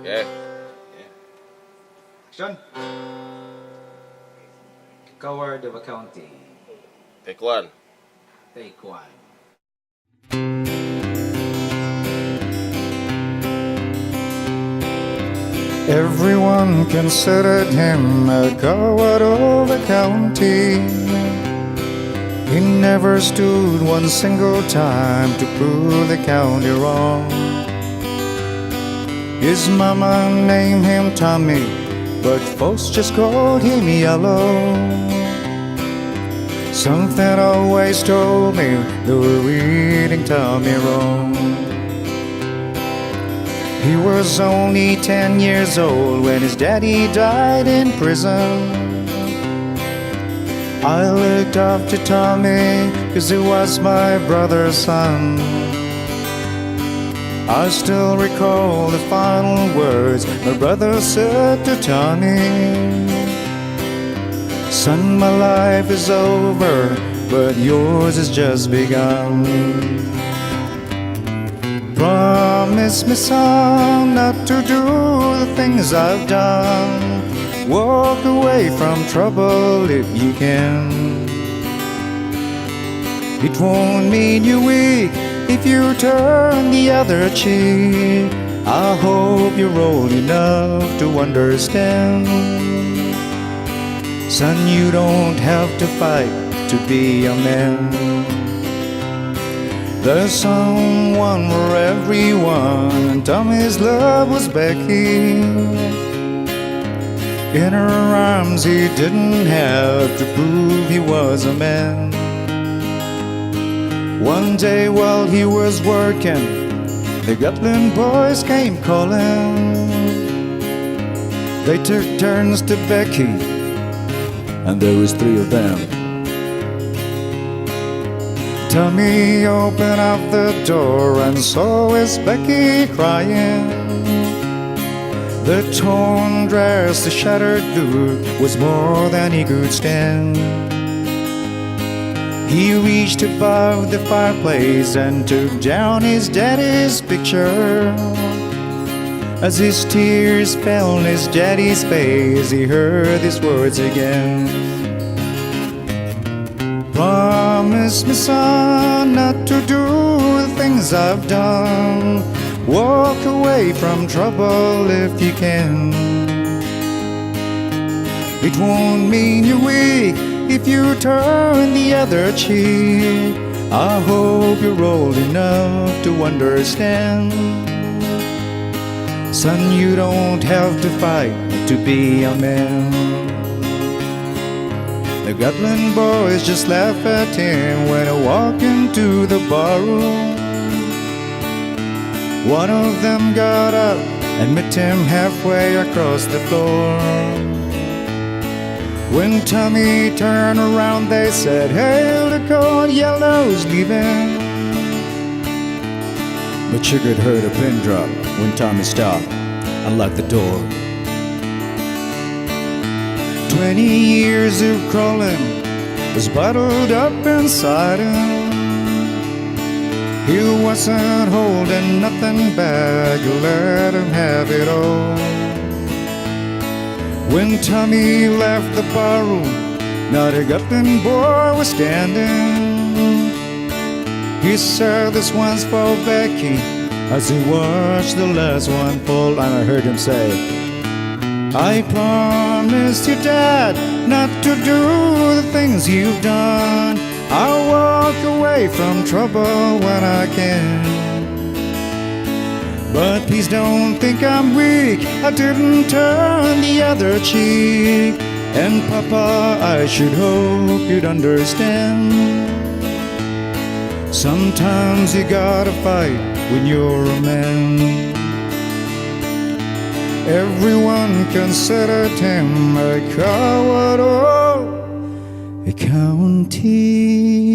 Okay. Action! Coward of a County. Take one. Take one. Everyone considered him a coward of a county. He never stood one single time to prove the county wrong. His mama named him Tommy, but folks just called him Yellow. Something always told me they were reading Tommy wrong. He was only 10 years old when his daddy died in prison. I looked up to Tommy 'cause he was my brother's son. I still recall the final words my brother said to Tommy. Son, my life is over, but yours has just begun. Promise me, son, not to do the things I've done. Walk away from trouble if you can. It won't mean you're weak if you turn the other cheek. I hope you're old enough to understand. Son, you don't have to fight to be a man. There's someone for everyone, and Tommy's love was Becky. In her arms he didn't have to prove he was a man. One day while he was working, the Gatlin boys came calling. They took turns to Becky, and there was 3 of them. Tommy opened up the door and saw his Becky crying. The torn dress, the shattered look was more than he could stand. He reached above the fireplace and took down his daddy's picture. As his tears fell on his daddy's face, he heard these words again. Promise me, son, not to do the things I've done. Walk away from trouble if you can. It won't mean you're weak if you turn the other cheek. I hope you're old enough to understand. Son, you don't have to fight to be a man. The Gatlin boys just laughed at him when he walked into the barroom. One of them got up and met him halfway across the floor. When Tommy turned around, they said, "Hey, look, old Yellow's leaving." But you could hear a pin drop when Tommy stopped and locked the door. 20 years of crawling was bottled up inside him. He wasn't holding nothing back, let him have it all. When Tommy left the barroom, not a Gatlin boy was standing. He said, "This one's for Becky," as he watched the last one fall, and I heard him say, "I promised you, Dad, not to do the things you've done. I'll walk away from trouble when I can. But please don't think I'm weak, I didn't turn the other cheek. And Papa, I should hope you'd understand. Sometimes you gotta fight when you're a man." Everyone considered him a coward of a county.